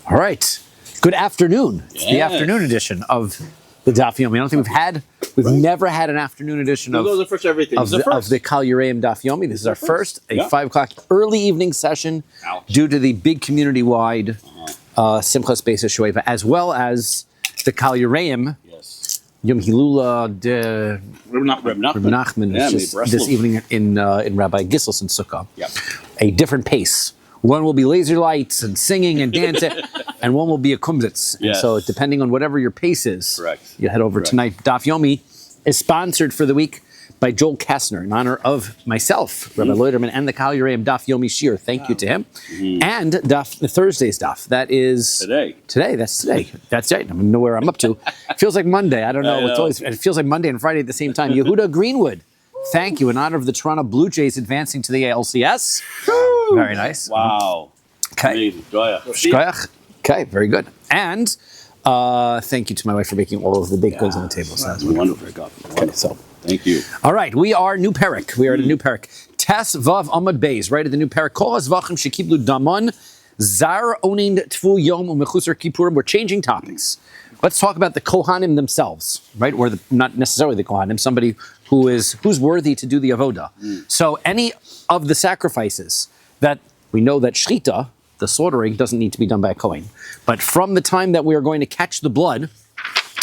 All right. Good afternoon. It's the afternoon edition of the Daf Yomi. I don't think we've never had an afternoon edition of the Kahal Yereim Daf Yomi. This is our first, 5 o'clock early evening session due to the big community-wide Simchas Beis Shoeva, as well as the Kahal Yereim. Yom Hilula de Rabbi Nachman this evening in Rabbi Gissel's in Sukkah. A different pace. One will be laser lights and singing and dancing, and one will be a kumsitz. And so depending on whatever your pace is, you head over tonight. Daf Yomi is sponsored for the week by Joel Kastner in honor of myself, Rabbi Loiterman, and the Kahal Yereim Daf Yomi Shiur. Thank you to him. And the Thursday's Daf. That is today. That's today. That's right. I don't know where I'm up to. It feels like Monday. I don't know. It feels like Monday and Friday at the same time. Yehuda Greenwood. Thank you. In honor of the Toronto Blue Jays advancing to the ALCS. Very nice. Wow. Okay. Okay, very good. And thank you to my wife for making all of the baked goods on the table. So that's wonderful. Okay, so thank you. All right, we are new parak. We are at a new parak. Tes Vav Amad Beis, right at the new parak. Kol Zevachim shekiblu daman zar onin tfu yom u'mechusar kippurim. We're changing topics. Let's talk about the Kohanim themselves, right? Or not necessarily the Kohanim, somebody who's worthy to do the avoda. So any of the sacrifices that we know that shchita, the slaughtering, doesn't need to be done by a Kohen. But from the time that we are going to catch the blood,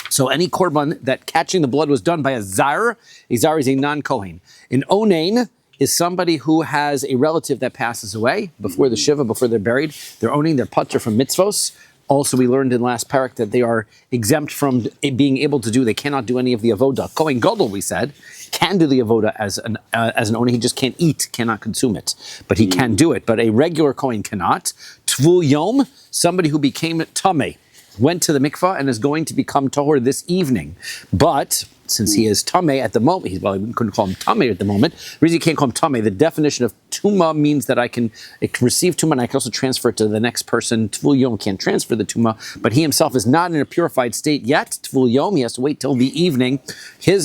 so any korban that catching the blood was done by a zar is a non-Kohen. An onain is somebody who has a relative that passes away before the shiva, before they're buried. They're owning their putter from mitzvos. Also, we learned in last parak that they are exempt from being able to do, they cannot do any of the avoda. Kohen Gadol, we said, can do the avoda as an owner. He just can't eat, cannot consume it. But he can do it. But a regular Kohen cannot. Tvul Yom, somebody who became tameh, went to the mikvah and is going to become tahor this evening. But since he is tameh at the moment, we couldn't call him tameh at the moment. The reason you can't call him tameh, the definition of tumah means that it can receive tumah and I can also transfer it to the next person. Tvul Yom can't transfer the tumah, but he himself is not in a purified state yet. Tvul Yom, he has to wait till the evening. He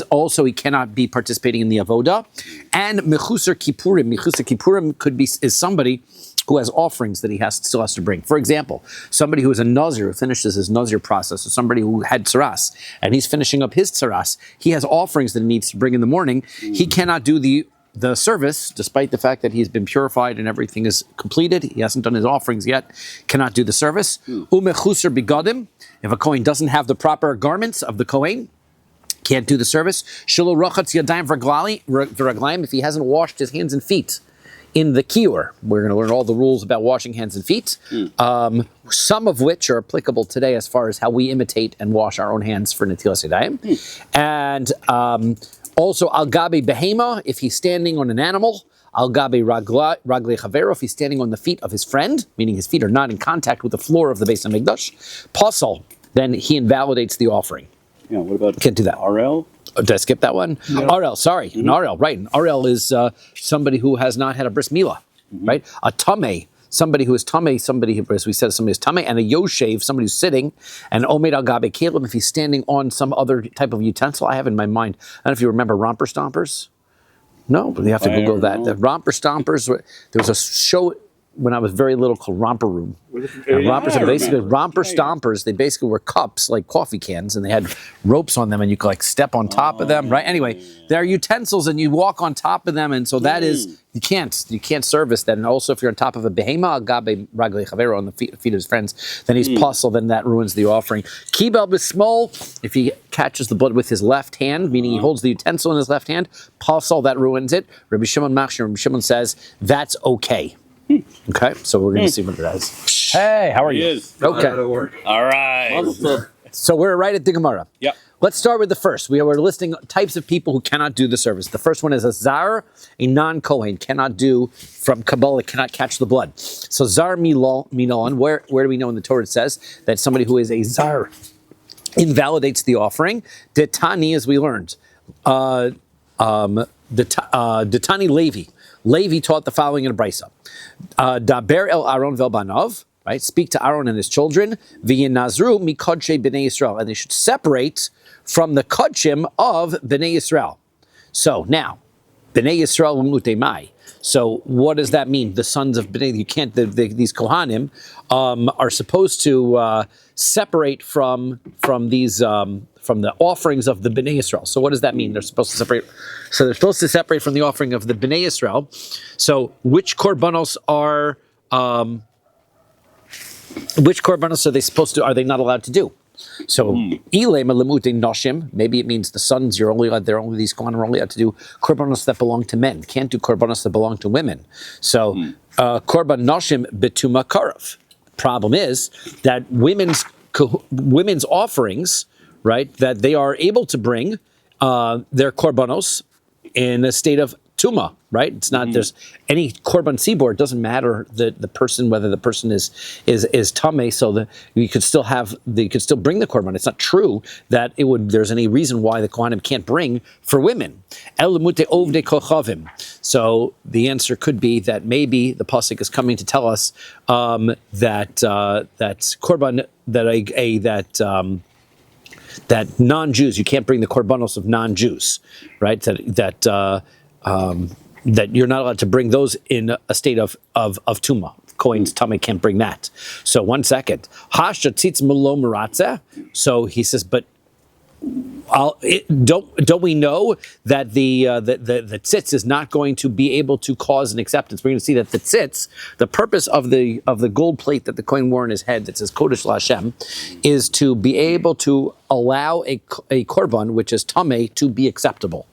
cannot be participating in the avoda. And mechusar kippurim is somebody who has offerings that he still has to bring. For example, somebody who is a nazir, who finishes his nazir process, or somebody who had tsaras, and he's finishing up his tsaras, he has offerings that he needs to bring in the morning. He cannot do the service, despite the fact that he's been purified and everything is completed. He hasn't done his offerings yet, cannot do the service. Umechusar bigadim, if a Kohen doesn't have the proper garments of the Kohen, can't do the service. Shelo rachatz yadayim v'raglayim, if he hasn't washed his hands and feet in the kiur. We're going to learn all the rules about washing hands and feet, some of which are applicable today as far as how we imitate and wash our own hands for netilas yadayim. And also al gabi behema, if he's standing on an animal. Al gabi ragle chavero, if he's standing on the feet of his friend, meaning his feet are not in contact with the floor of the Beis Hamikdash. Pasal, then he invalidates the offering. Yeah, what about can't do that. RL? Did I skip that one? No. RL, sorry. An RL, right. An RL is somebody who has not had a bris milah, right? A tameh, somebody who is tameh, as we said, somebody is tameh, and a yoshev, somebody who's sitting, and omed al gabe kelim, if he's standing on some other type of utensil. I have in my mind, I don't know if you remember Romper Stompers. No, but you have to Google that. The Romper Stompers, there was a show when I was very little called Romper Room. And rompers are basically romper stompers. They basically were cups, like coffee cans, and they had ropes on them, and you could like step on top of them, right? Anyway, they're utensils, and you walk on top of them, and so that is you can't service that. And also, if you're on top of a behema agabe ragle chavero on the feet of his friends, then he's puzzle. Then that ruins the offering. Kibel b'smol, if he catches the blood with his left hand, meaning he holds the utensil in his left hand, puzzle, that ruins it. Rabbi Shimon Machshir, Rabbi Shimon says that's okay. Okay, so we're going to see what it does. Hey, how are you? Okay. All right. So we're right at the Gemara. Yep. Let's start with the first. We are listing types of people who cannot do the service. The first one is a zar, a non-Kohen, cannot do from Kabbalah, cannot catch the blood. So zar milon, where do we know in the Torah it says that somebody who is a zar invalidates the offering? Detani, as we learned. Detani Levi. Levi taught the following in a brisa. Daber el Aaron vel banav, right? Speak to Aaron and his children. V'yinazru mikodshe b'nei Yisrael, and they should separate from the kodshim of b'nei Yisrael. So now, b'nei Yisrael umlutemai. So what does that mean? The sons of Bnei, you can't. These Kohanim are supposed to separate from these from the offerings of the Bnei Israel. So what does that mean? They're supposed to separate. So they're supposed to separate from the offering of the Bnei Israel. So which korbanos are are they supposed to? Are they not allowed to do? So, maybe it means the sons. These Kohanim are only allowed to do korbanos that belong to men. Can't do korbanos that belong to women. So, korban noshim betuma karav. Problem is that women's offerings, right? That they are able to bring their korbanos in a state of tuma, right? It's not there's any korban sibor. It doesn't matter the person, whether the person is tameh, so that you could still bring the korban. It's not true that there's any reason why the kohanim can't bring for women. So the answer could be that maybe the pasuk is coming to tell us that korban that non-Jews, you can't bring the korbanos of non-Jews, right? That you're not allowed to bring those in a state of tuma. Kohen's tummy can't bring that. So 1 second. So he says, but don't we know that the tzitz is not going to be able to cause an acceptance? We're going to see that the tzitz, the purpose of the gold plate that the Kohen wore on his head that says Kodesh LaHashem, is to be able to allow a korban which is tameh to be acceptable,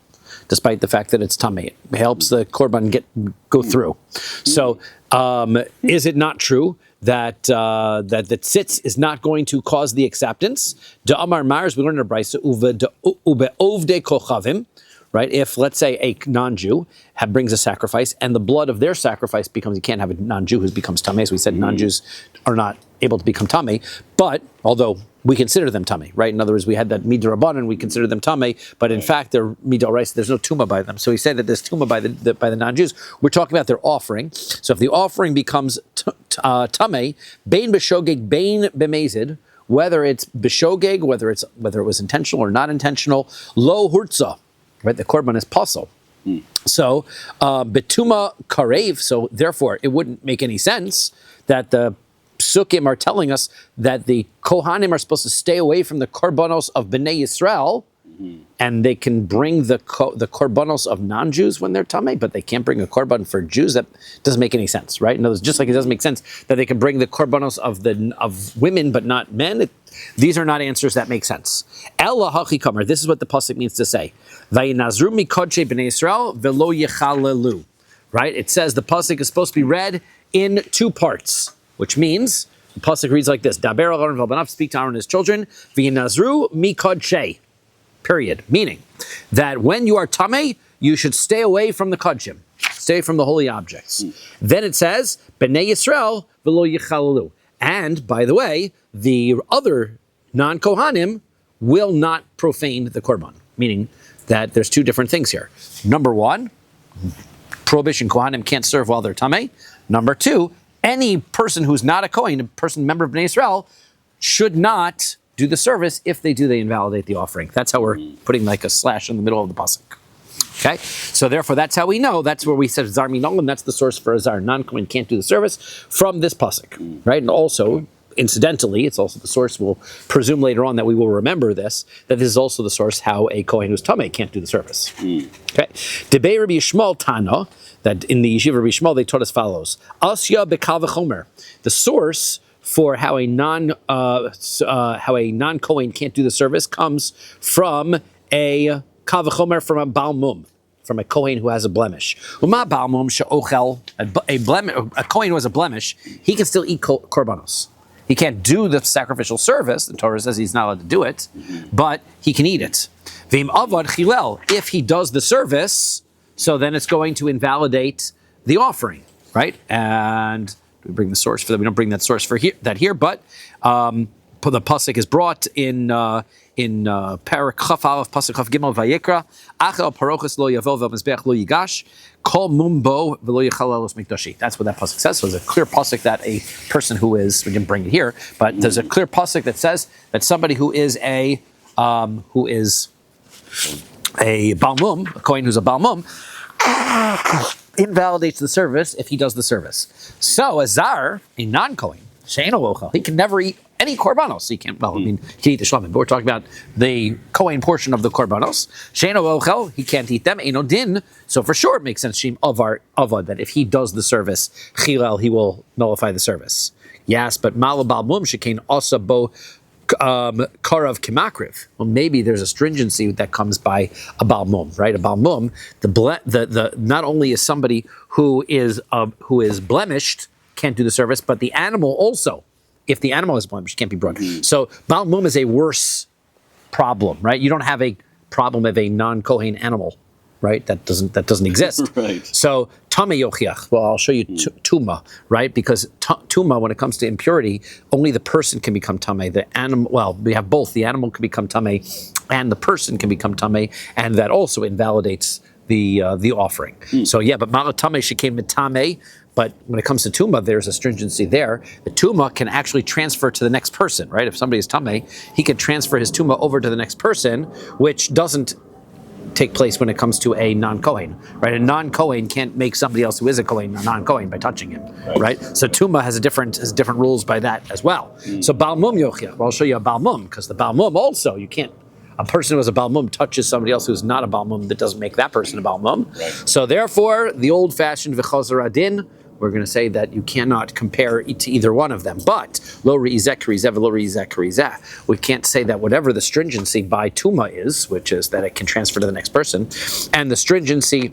despite the fact that it's tameh. It helps the korban go through. So is it not true that the tzitz is not going to cause the acceptance? De Amar Mars, we learned in our Brisa, ube ovde kochavim, right? If, let's say, a non-Jew brings a sacrifice and the blood of their sacrifice becomes, you can't have a non-Jew who becomes tameh. So we said non-Jews are not able to become tameh, but although we consider them tameh, right? In other words, we had that midrabanan, we consider them tameh, but in fact they're midoraisa. There's no tuma by them. So he said that there's tuma by the non-Jews. We're talking about their offering. So if the offering becomes tameh, bein b'shogeg, bein b'mezid, whether it's b'shogeg, whether it was intentional or not intentional, lo hurtza, right? The korban is pasul. So betuma karev. So therefore, it wouldn't make any sense that the Psukim are telling us that the Kohanim are supposed to stay away from the korbanos of Bnei Yisrael, and they can bring the korbanos of non-Jews when they're tameh, but they can't bring a korban for Jews. That doesn't make any sense, right? In other words, just like it doesn't make sense that they can bring the korbanos of women but not men. These are not answers that make sense. Ella hachikamer. This is what the pasuk means to say. Vayinazru mikodshei Bnei Yisrael velo yechalelu. Right? It says the pasuk is supposed to be read in two parts, which means the pasuk reads like this: Daber al Aaron v'albanav, speak to Aaron and his children. V'yinazru mikodshei. Period. Meaning that when you are tameh, you should stay away from the kodshim, stay from the holy objects. Then it says Bnei Yisrael v'lo yichalelu. And by the way, the other non-Kohanim will not profane the korban. Meaning that there's two different things here. Number one, prohibition: Kohanim can't serve while they're tameh. Number two, any person who's not a Kohen, a member of Bnei Israel, should not do the service. If they do, they invalidate the offering. That's how we're putting like a slash in the middle of the pasuk. Okay, so therefore that's how we know. That's where we said zar minolim. That's the source for a zar. Non-Kohen can't do the service from this pasuk, right? And also, incidentally, it's also the source. We'll presume later on that we will remember this. That this is also the source how a Kohen who's tameh can't do the service. Okay, Debei Rabbi Yishmael Tana. That in the Yeshiva Rabbi Yishmael they taught as follows: Asya bekal v'chomer. The source for how a non-Kohen can't do the service comes from a kal v'chomer, from a Baal Mum, from a Kohen who has a blemish. Uma Baal Mum she'ochel, a Kohen who has a blemish, he can still eat korbanos. He can't do the sacrificial service. The Torah says he's not allowed to do it, but he can eat it. V'im avad chilel, if he does the service, so then it's going to invalidate the offering, right? And we bring the source for that. We don't bring that source for here, but the pasuk is brought in Parak Chaf Aleph pasuk Chaf Gimel Vayikra. Achel parochas lo yavo v'mizbeach lo yigash kol mumbo v'lo yichalel mikdashi. That's what that pasuk says. So there's a clear pasuk that a person who is, we didn't bring it here, but there's a clear pasuk that says that somebody who is a Balmum, a Kohen who's a Balmum, invalidates the service if he does the service. So a zar, a non-Kohen, she'eino ochel, he can never eat any korbanos. He can't. Well, I mean, he can eat the shlamim, but we're talking about the Kohen portion of the korbanos. She'eino ochel, he can't eat them. Eino din. So for sure, it makes sense. Shim avar avad, that if he does the service, chilel, he will nullify the service. Yes, but malabal mum shekain also bo karav kimakriv. Well, maybe there's a stringency that comes by a balmum, right? A balmum, the not only is somebody who is blemished can't do the service, but the animal also, if the animal is blemished, can't be brought. So balmum is a worse problem, right? You don't have a problem of a non-Kohen animal, right? That doesn't exist. Right. So tame yochiach. Well, I'll show you tuma, right? Because tuma, when it comes to impurity, only the person can become tame. The animal, well, we have both. The animal can become tame, and the person can become tame, and that also invalidates the offering. So yeah, but malatame shekain mitame. But when it comes to tuma, there's a stringency there. The tuma can actually transfer to the next person, right? If somebody is tame, he can transfer his tuma over to the next person, which doesn't take place when it comes to a non-Kohen, right? A non-Kohen can't make somebody else who is a Kohen a non-Kohen by touching him, right? So tuma has different rules by that as well. So balmum yochiach. Well, I'll show you a balmum, because the balmum also, you can't. A person who is a balmum touches somebody else who's not a balmum, that doesn't make that person a balmum. Right. So therefore, the old-fashioned v'chazar adin, we're going to say that you cannot compare it to either one of them. But lo re'izeh k'rizeh v'lo re'izeh k'rizeh. We can't say that whatever the stringency by tuma is, which is that it can transfer to the next person, and the stringency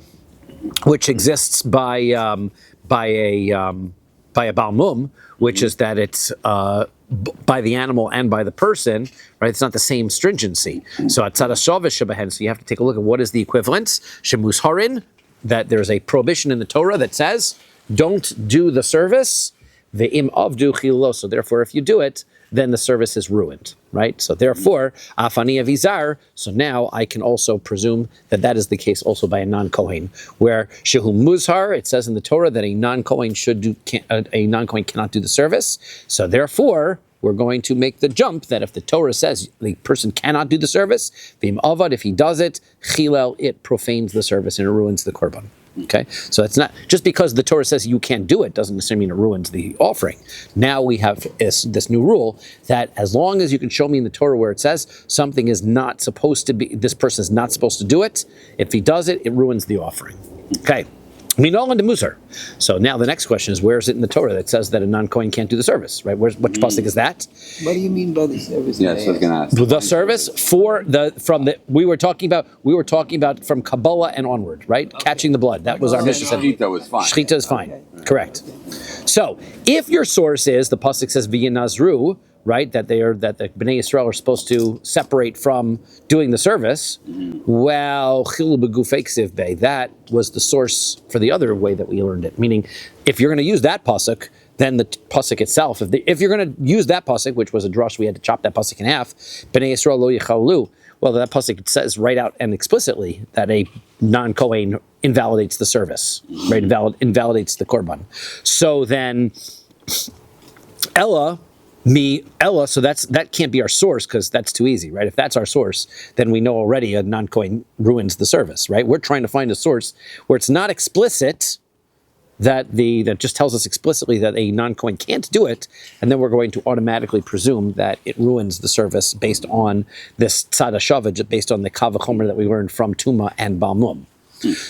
which exists by a balmum, which is that it's by the animal and by the person, right? It's not the same stringency. So atzad hashaveh shebahen. So you have to take a look at what is the equivalence. Shemus harin, that there's a prohibition in the Torah that says, don't do the service, ve'im avdu chillo. So therefore, if you do it, then the service is ruined, right? So therefore, afani avizar. So now I can also presume that that is the case also by a non-Kohen, where shehu muzhar. It says in the Torah that a non-Kohen cannot do the service. So therefore, we're going to make the jump that if the Torah says the person cannot do the service, ve'im avad, if he does it, chilel, it profanes the service and it ruins the korban. Okay, so it's not just because the Torah says you can't do it doesn't necessarily mean it ruins the offering. Now we have this new rule that as long as you can show me in the Torah where it says something is not supposed to be, this person is not supposed to do it, if he does it, it ruins the offering. Okay. Minol and the Musar. So now the next question is, where is it in the Torah that says that a non-Kohen can't do the service? Right? Which pasuk is that? What do you mean by the service? Yes, I was going to ask. The service we were talking about from Kabbalah and onward, right? Okay. Catching the blood. That was our mission. Shechita was fine. Shechita is fine. Okay. Correct. So if your source is the pasuk says v'yinazru, right, that the Bnei Yisrael are supposed to separate from doing the service. Well, chilul b'gufei ksiv bei, that was the source for the other way that we learned it. Meaning, if you're going to use that pasuk, then the pasuk itself. If you're going to use that pasuk, which was a drush, we had to chop that pasuk in half. Bnei Yisrael lo yichalu. Well, that pasuk says right out and explicitly that a non-Kohen invalidates the service, right? Invalidates the korban. So then, Ella. So that can't be our source because that's too easy, right? If that's our source, then we know already a non-Kohen ruins the service, right? We're trying to find a source where it's not explicit that just tells us explicitly that a non-Kohen can't do it, and then we're going to automatically presume that it ruins the service based on this tzad hashavah, based on the kav v'chomer that we learned from Tuma and Balmum.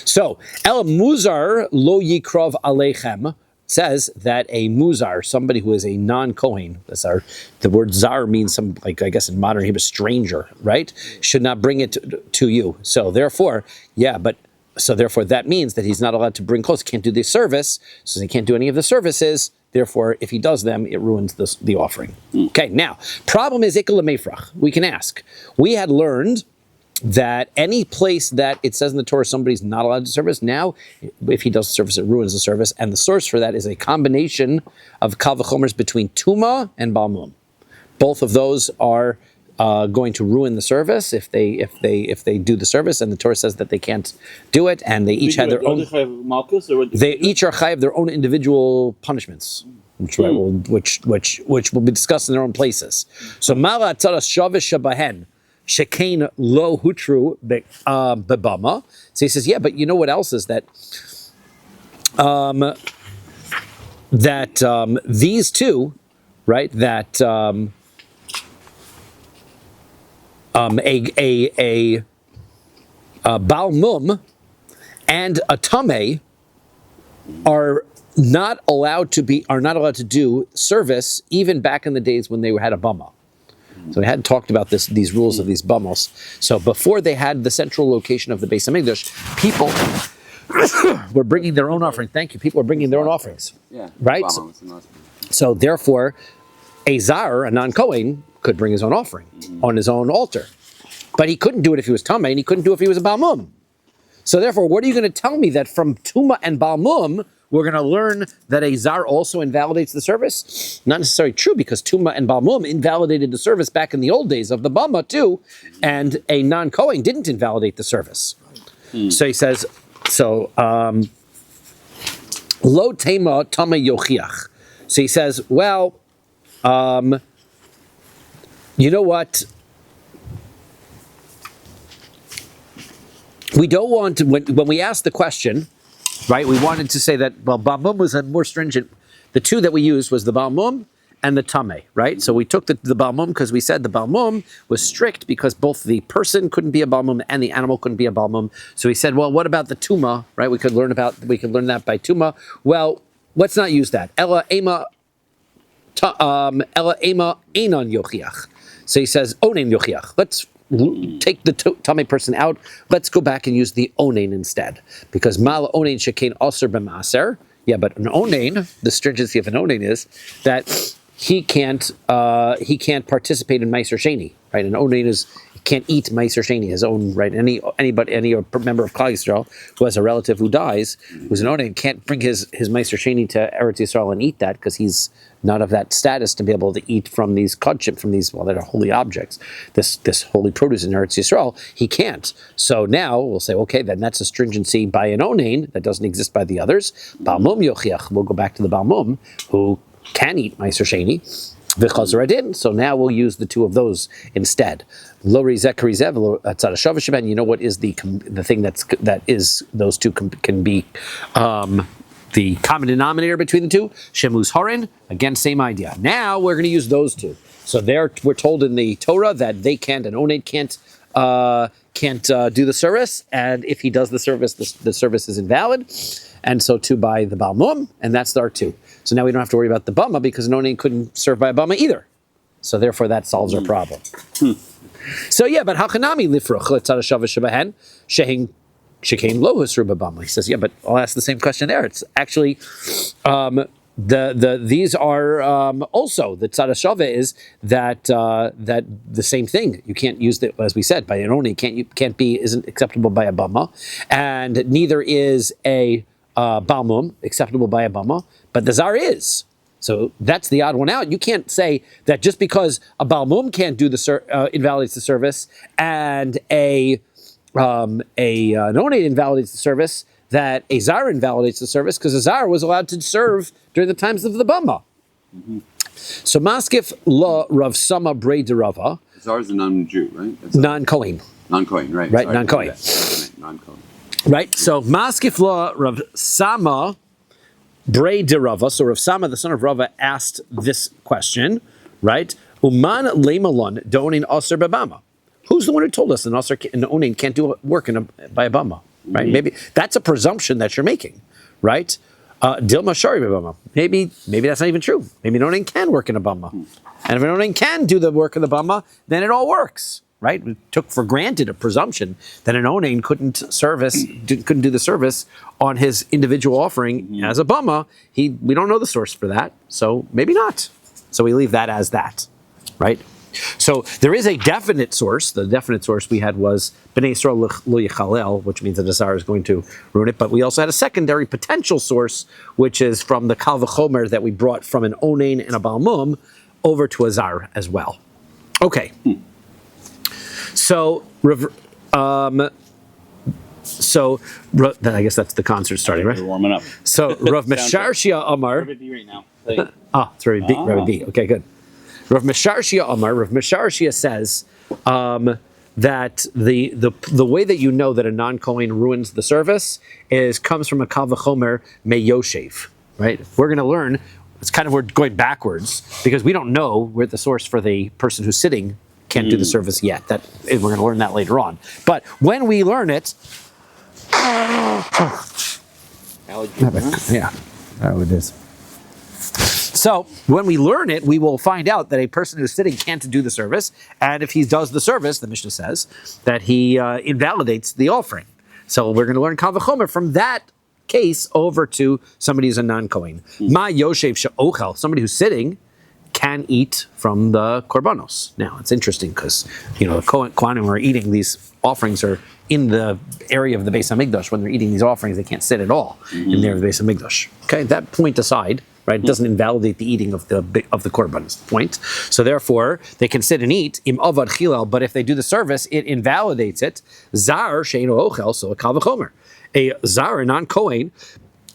So El Muzar lo yikrov aleichem says that a muzar, somebody who is a non-Kohen, the word zar means some, like I guess in modern Hebrew, stranger, right? Should not bring it to you. So therefore, that means that he's not allowed to bring clothes, can't do the service, so he can't do any of the services. Therefore, if he does them, it ruins the offering. Okay, now, problem is ikal meifrach. We can ask. We had learned that any place that it says in the Torah somebody's not allowed to service, now if he does the service, it ruins the service. And the source for that is a combination of kav v'chomers between Tuma and Balmum. Both of those are going to ruin the service if they do the service, and the Torah says that they can't do it, and they each have their own. They each are chayav their own individual punishments, which will be discussed in their own places. So mala tzara shaveh shabahen. Shekain lo hutru bebama. So he says, yeah, but you know what else is that that these two, right? That a Baal Mum and a Tameh are not allowed to do service even back in the days when they had a bama. So we hadn't talked about these rules of these bamos. So before they had the central location of the Beis Hamikdash, people were bringing their own offering. Thank you. People were bringing their own offerings. Yeah. Right. So therefore, a zar, a non-Kohen, could bring his own offering on his own altar, but he couldn't do it if he was tamei, and he couldn't do it if he was a Baal Mum. So therefore, what are you going to tell me that from Tuma and Baal Mum, we're going to learn that a zar also invalidates the service? Not necessarily true, because Tuma and Baal Mum invalidated the service back in the old days of the Bama too, and a non-Kohen didn't invalidate the service. So he says, lo tema tama yochiach. So he says, well, you know what? We don't want to, when we asked the question, right, we wanted to say that, well, Baal Mum was a more stringent. The two that we used was the Baal Mum and the Tameh, right? So we took the Baal Mum because we said the Baal Mum was strict because both the person couldn't be a Baal Mum and the animal couldn't be a Baal Mum. So we said, well, what about the Tuma, right? We could learn that by Tuma. Well, let's not use that. Ella ema einon yochiach. So he says, onein yochiach. Let's take the Tameh person out. Let's go back and use the onein instead. Because mal onein shekain aser b'maser. Yeah, but an onein, the stringency of an onein is that he can't participate in Meiser Sheni, right? An onein can't eat Meiser Sheni, his own, right? Any member of Kahal Yisrael who has a relative who dies, who's an onein, can't bring his Meiser Sheni to Eretz Yisrael and eat that because he's not of that status to be able to eat from these kodshim, from these, well, that are holy objects, this holy produce in Eretz Yisrael. He can't. So now we'll say, okay, then that's a stringency by an onein that doesn't exist by the others. Baal Mum yochiach. We'll go back to the Baal Mum who can eat Meiser Sheni. So now we'll use the two of those instead. You know what is the thing that is those two can be the common denominator between the two? Shemus Horin, again, same idea. Now we're going to use those two. So we're told in the Torah that they can't, an onein can't do the service, and if he does the service, the service is invalid. And so too by the Baal Mum, and that's our two. So now we don't have to worry about the Bama because an onein couldn't serve by a Bama either. So therefore that solves our problem. So yeah, but Hachanami lifruch letzad hashava shebahen shehin shekain lo husru b'Bama. He says, yeah, but I'll ask the same question there. It's actually these are also the tzad hashava is that the same thing. You can't use it, as we said, by an onein isn't acceptable by a Bama, and neither is a Baal Mum acceptable by a Bama, but the Zar is. So that's the odd one out. You can't say that just because a Baal Mum can't do invalidates the service, and an onein invalidates the service, that a Zar invalidates the service, because a Zar was allowed to serve during the times of the Bama. So Maskif la Rav Sama Brei de Rava. Zar is a non-Jew, right? Non-Kohen. Non-Kohen, right. Right, Sorry, non-Kohen. Non-Kohen. Right, so Maskif la Rav Sama Brei de Rava. So Rav Sama, the son of Rava, asked this question, right? Uman leimalon donin aser b'bama. Who's the one who told us an onein can't do work by a bama? Right? Maybe that's a presumption that you're making, right? Dilma shari b'bama. Maybe that's not even true. Maybe an onein can work in a bama, and if an onein can do the work in the bama, then it all works. Right? We took for granted a presumption that an onein couldn't do the service on his individual offering as a bama. We don't know the source for that, so maybe not. So we leave that as that, right? So there is a definite source. The definite source we had was Bnei Yisrael lo yichalel, which means that the Zar is going to ruin it. But we also had a secondary potential source, which is from the Kal V'chomer that we brought from an onein and a Baal Mum over to a Zar as well. Okay. So, I guess that's the concert starting, right? We're warming up. So, Rav Mesharshia Amar. Rabbi B right now. It's Rabbi B. Rabbi B. Okay, good. Rav Mesharshia Amar. Rav Mesharshia says that the way that you know that a non-Kohen ruins the service comes from a Kal V'chomer Meyoshev, right? We're going to learn. It's kind of we're going backwards because we don't know where the source for the person who's sitting can't do the service yet. We're going to learn that later on. But when we learn it, yeah, it is. So when we learn it, we will find out that a person who's sitting can't do the service, and if he does the service, the Mishnah says that he invalidates the offering. So we're going to learn Kal V'chomer from that case over to somebody who's a non-Kohen. Ma Yoshev she'ochel, somebody who's sitting can eat from the korbanos. Now it's interesting because the Kohanim are eating these offerings are in the area of the Beis Hamikdash. When they're eating these offerings, they can't sit at all in there of the Beis Hamikdash. Okay, that point aside, right? It doesn't invalidate the eating of the korbanos. Point. So therefore, they can sit and eat im avad chilal. But if they do the service, it invalidates it. Zar she'eino ochel, so a Kal V'chomer. A zar, a non-Kohen,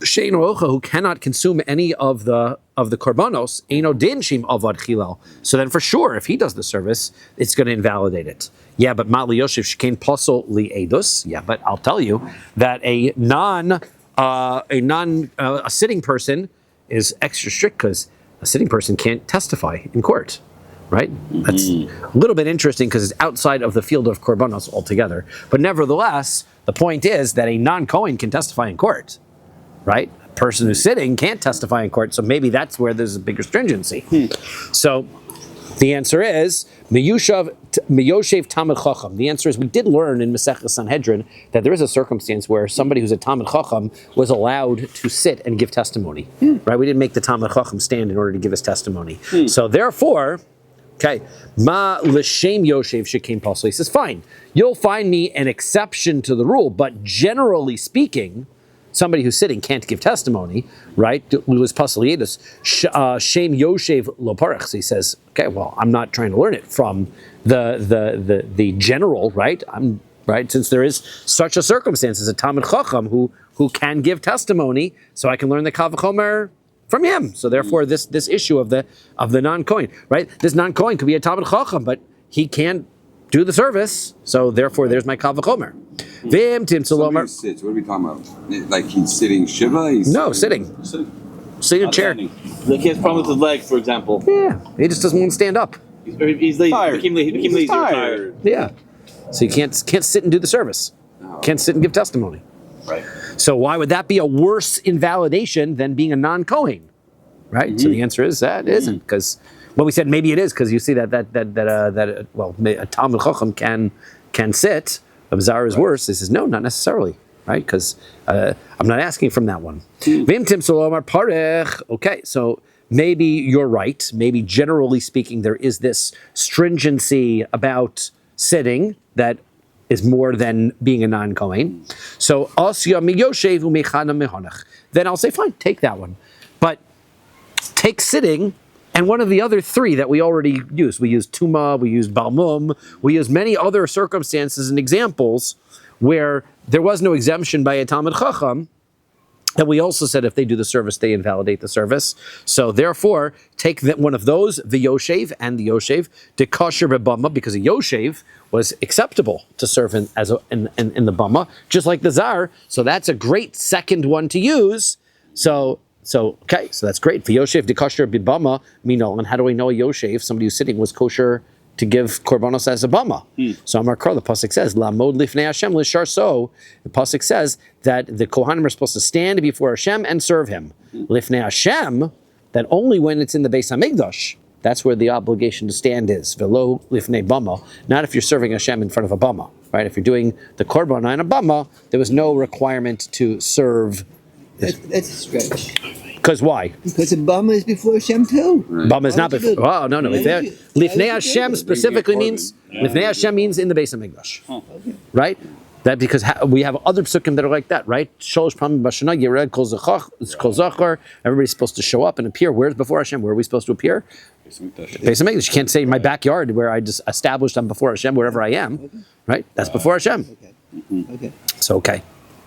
she'eino ochel, who cannot consume any of the korbanos, eino din shim avad chilal. So then, for sure, if he does the service, it's going to invalidate it. Yeah, but Ma'li Yoshev shekain posol li edus. Yeah, but I'll tell you that a sitting person is extra strict because a sitting person can't testify in court, right? That's a little bit interesting because it's outside of the field of korbanos altogether. But nevertheless, the point is that a non-Kohen can testify in court, right? A person who's sitting can't testify in court, so maybe that's where there's a bigger stringency. So the answer is Meyoshev Talmid Chacham. The answer is we did learn in Masechah Sanhedrin that there is a circumstance where somebody who's a Talmid Chacham was allowed to sit and give testimony. Right? We didn't make the Talmid Chacham stand in order to give his testimony. So therefore, okay, Ma l'shem Yoshev shekain pasol. He says, fine, you'll find me an exception to the rule, but generally speaking, somebody who's sitting can't give testimony, right? Louis Pasaliadis, Shem Yoshev lo parach. So he says, okay, well, I'm not trying to learn it from the general, right? Since there is such a circumstance as a Talmid Chacham who can give testimony, so I can learn the Kal V'chomer from him. So therefore, this issue of the non-Kohen, right? This non-Kohen could be a Talmid Chacham, but he can't do the service. So therefore, there's my Kal V'chomer. Vim Tim Salomar. Sits. What are we talking about? Like he's sitting shiva? Sitting in a chair. Like he has problems with his leg, for example. Yeah, he just doesn't want to stand up. He's lazy. Tired. He became lazy. Tired. Yeah, so you can't sit and do the service. Can't sit and give testimony. Right. So why would that be a worse invalidation than being a non-Kohen? Right. So the answer is that it isn't, because we said maybe it is because you see that a Talmid Chacham can sit. Zar is worse. He says no, not necessarily. Right? Because I'm not asking from that one. Okay, so maybe you're right. Maybe generally speaking, there is this stringency about sitting that is more than being a non-Kohen. So then I'll say, fine, take that one. But take sitting and one of the other three that we already used. We used Tuma, we used Balmum, we used many other circumstances and examples where there was no exemption by a Talmid Chacham. And we also said if they do the service, they invalidate the service. So therefore, take one of those, the Yoshev and the Yoshev, de kosher b'bama, because a Yoshev was acceptable to serve in the bama, just like the Zar. So that's a great second one to use. So that's great. For Yoshev de kosher b'bama, mino. And how do I know a Yoshev, somebody who's sitting, was kosher to give korbanos as a bama? So Amar Kar, the pasuk says, "Lamod lifnei Hashem l'shar." So the pasuk says that the Kohanim are supposed to stand before Hashem and serve Him. Lifnei Hashem, that only when it's in the Beis Hamikdash, that's where the obligation to stand is. Velo lifnei bama, not if you're serving Hashem in front of a bama, right? If you're doing the korban on a bama, there was no requirement to serve. That's a stretch. Because why? Because a bama is before Hashem too. Bama is not before. Oh, no. Lifnei Hashem specifically means, Lifnei Hashem means in the Beis Hamikdash. Right? That because we have other psukim that are like that, right? Sholosh pamim b'shana yered kol zachar. Everybody's supposed to show up and appear. Where's before Hashem? Where are we supposed to appear? Beis Hamikdash. You can't say in my backyard where I just established I'm before Hashem wherever I am. Right? That's before Hashem. Okay. So okay.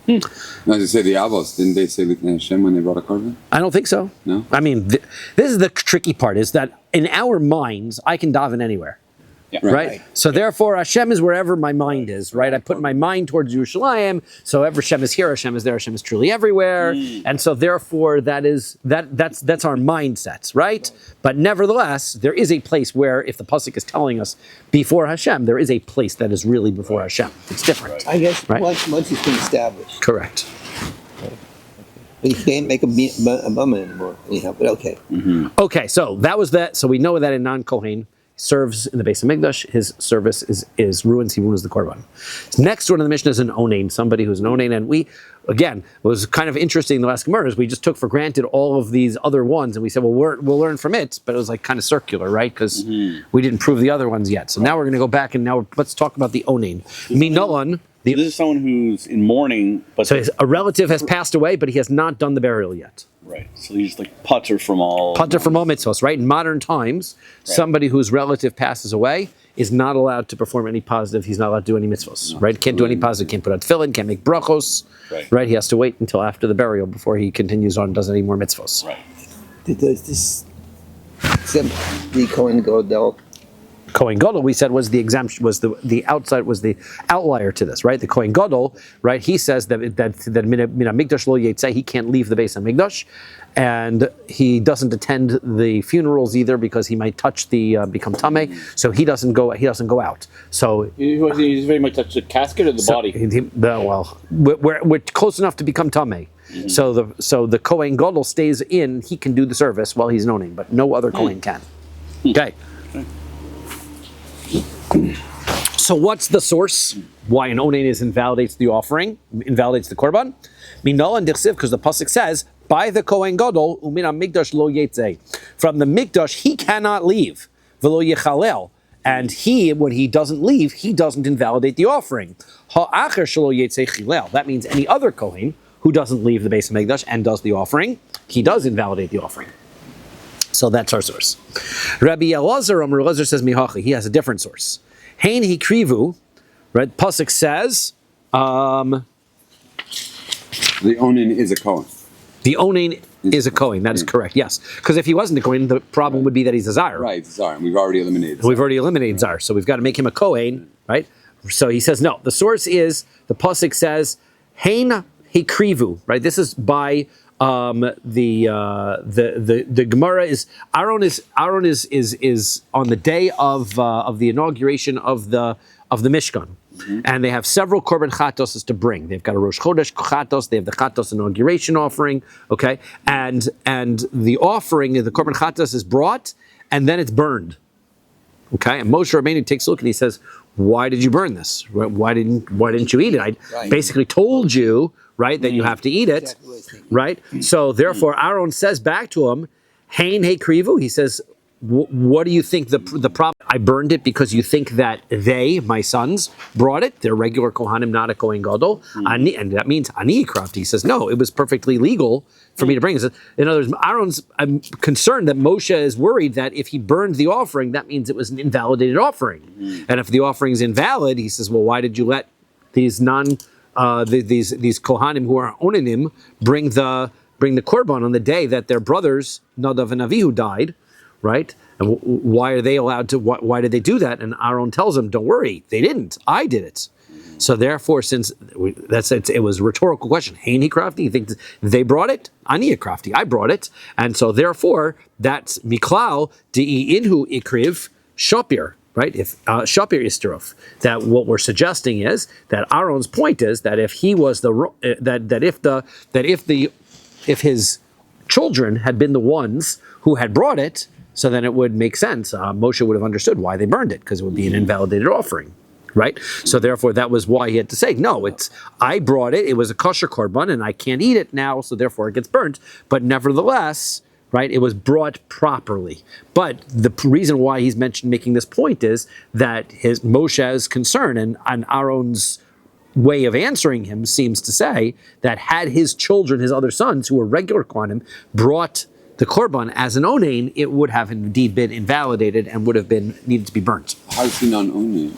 No, they say the Avos, didn't they say Lifnei Hashem when they brought a korban? I don't think so. No? I mean, this is the tricky part, is that in our minds, I can daven anywhere. Yeah. Right? So therefore, Hashem is wherever my mind is, right? I put my mind towards Yerushalayim, so ever Hashem is here, Hashem is there, Hashem is truly everywhere, and so therefore that's our mindsets, right? But nevertheless, there is a place where, if the pasuk is telling us before Hashem, there is a place that is really before Hashem. It's different. I guess Right. once it's been established. Correct. But you can't make a bum anymore. Anyhow, but okay. Okay, so that was that. So we know that a non-Kohen serves in the base of Mikdash, his service is ruins. He ruins the korban. Next one in the Mishnah is an onain, somebody who's an onain, and we, again, was kind of interesting. The last Gemara is we just took for granted all of these other ones, and we said, well, we'll learn from it, but it was like kind of circular, right? Because we didn't prove the other ones yet. So now we're going to go back and now let's talk about the onain. Minolan. This is someone who's in mourning, but So a relative has passed away, but he has not done the burial yet. right. So he's like putter from all. Punter from all mitzvahs, right? In modern times, somebody whose relative passes away is not allowed to perform any positive. He's not allowed to do any mitzvahs, right? Can't do any positive. Can't put on tefillin. Can't make brachos, right? He has to wait until after the burial before he continues on and does any more mitzvahs. Right. Does this the Kohen Gadol? Kohen Gadol, we said, was the exemption, was the outside, was the outlier to this, right? The Kohen Gadol, right? He says that mina mikdash lo yetzeh, he can't leave the base of Mikdash, and he doesn't attend the funerals either because he might touch the become tameh. So he doesn't go out. So He's very much touched the casket or the body. We're close enough to become tameh. So the Kohen Gadol stays in. He can do the service while he's noning, but no other Kohen can. Okay. So what's the source? Why an onain invalidates the offering, invalidates the korban? Minol and dichsiv, because the pasuk says, by the Kohen Gadol, umina mikdash lo yetzeh. From the mikdash, he cannot leave. Velo yechalel. And when he doesn't leave, he doesn't invalidate the offering. Ha'acher shelo yetzeh chilel. That means any other Kohen who doesn't leave the base of Mikdash and does the offering, he does invalidate the offering. So that's our source. Rabbi Elazar says mihachi. He has a different source. Hein hikrivu, right? Pasuk says, The onin is a Kohen. the onain is a Kohen. That is correct. Yes, because if he wasn't a Kohen, the problem would be that he's a Zar. Right, Zar. We've already eliminated. We've already eliminated Zar, so we've got to make him a Kohen, right? So he says no. The source is the pasuk says Hein hikrivu, right? This is by. The Gemara is Aaron is on the day of the inauguration of the Mishkan, and they have several korban chatoses to bring. They've got a Rosh Chodesh chatos. They have the chatos inauguration offering. Okay, and the offering, the korban chatos, is brought and then it's burned. Okay, and Moshe Rabbeinu takes a look and he says, "Why did you burn this? Why didn't you eat it? I basically told you." Right, that you have to eat it, right? So therefore, Aaron says back to him, "Hein hey krivu." He says, "What do you think the problem? I burned it because you think that they, my sons, brought it. They're regular kohanim, not a kohen gadol, and that means ani krafti." He says, "No, it was perfectly legal for me to bring it." In other words, Aaron's concerned that Moshe is worried that if he burned the offering, that means it was an invalidated offering, and if the offering is invalid, he says, "Well, why did you let these these kohanim who are onanim bring the korban on the day that their brothers Nadav and Avihu died, right? And why are they allowed to? Why did they do that?" And Aaron tells them, "Don't worry, they didn't. I did it." So therefore, since it was a rhetorical question, Hani crafty, you think they brought it? Ani crafty, I brought it, and so therefore that's miklau di inhu ikriv shopir. Right, if Shapir Istirov, that what we're suggesting is that Aaron's point is that if he was if his children had been the ones who had brought it, so then it would make sense. Moshe would have understood why they burned it because it would be an invalidated offering, right? So therefore, that was why he had to say, "No, I brought it. It was a kosher korban, and I can't eat it now, so therefore it gets burnt." But nevertheless. Right, it was brought properly. But the reason why he's making this point is that Moshe's concern and Aaron's way of answering him seems to say that had his children, his other sons, who were regular kohanim, brought the korban as an onain, it would have indeed been invalidated and would have been needed to be burnt. How is he not onin?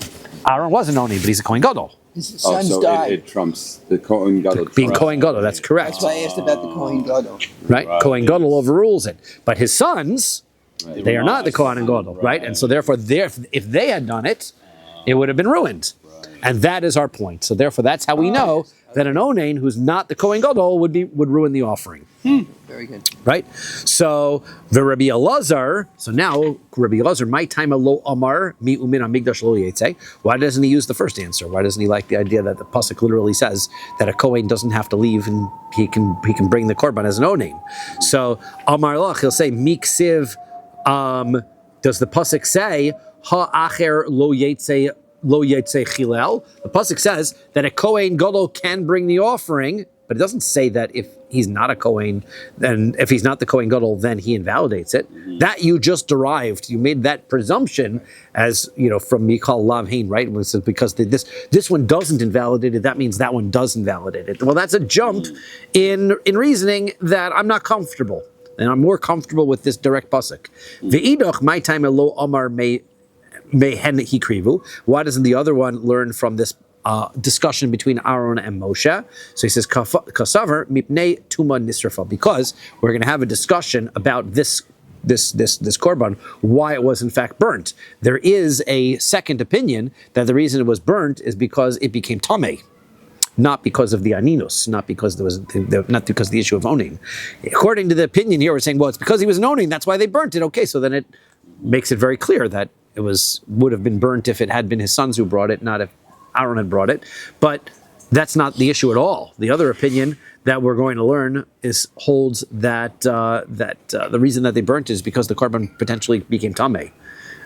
Aaron was an onain, but he's a Kohen Gadol. His sons so died. it trumps the Kohen Gadol. Being Kohen Gadol, that's correct. That's why I asked about the Kohen Gadol. Right? Kohen Gadol overrules it. But his sons, They are not the Kohanim Gadol, right? And so therefore, if they had done it, it would have been ruined. And that is our point. So therefore, that's how we know that an onain who's not the Kohen Gadol would ruin the offering. Very good. Right? So the Rabbi Elazar, so now Rabbi Elazar, my time lo amar mi umin amigdash lo yetze. Why doesn't he use the first answer? Why doesn't he like the idea that the pasuk literally says that a Kohen doesn't have to leave and he can bring the korban as an onain? So amar lach, he'll say miksiv. Does the pasuk say ha acher lo yetze? Lo yetze chilel. The pasuk says that a Kohen Gadol can bring the offering, but it doesn't say that if he's not a Kohen, then if he's not the Kohen Gadol, then he invalidates it. That you just derived. You made that presumption as from Mikal Lavhain, right? When it says because this one doesn't invalidate it, that means that one does invalidate it. Well, that's a jump in reasoning that I'm not comfortable, and I'm more comfortable with this direct pasuk. Ve'idoch my time lo amar may. Why doesn't the other one learn from this discussion between Aaron and Moshe? So he says, "Kasaver mipnei tuma nisrafa," because we're going to have a discussion about this korban, why it was in fact burnt. There is a second opinion that the reason it was burnt is because it became tamei. Not because of the aninus, not because not because of the issue of owning. According to the opinion here, we're saying, well, it's because he was an owning, that's why they burnt it. Okay, so then it makes it very clear that it would have been burnt if it had been his sons who brought it, not if Aaron had brought it. But that's not the issue at all. The other opinion that we're going to learn holds that the reason that they burnt it is because the korban potentially became tamei.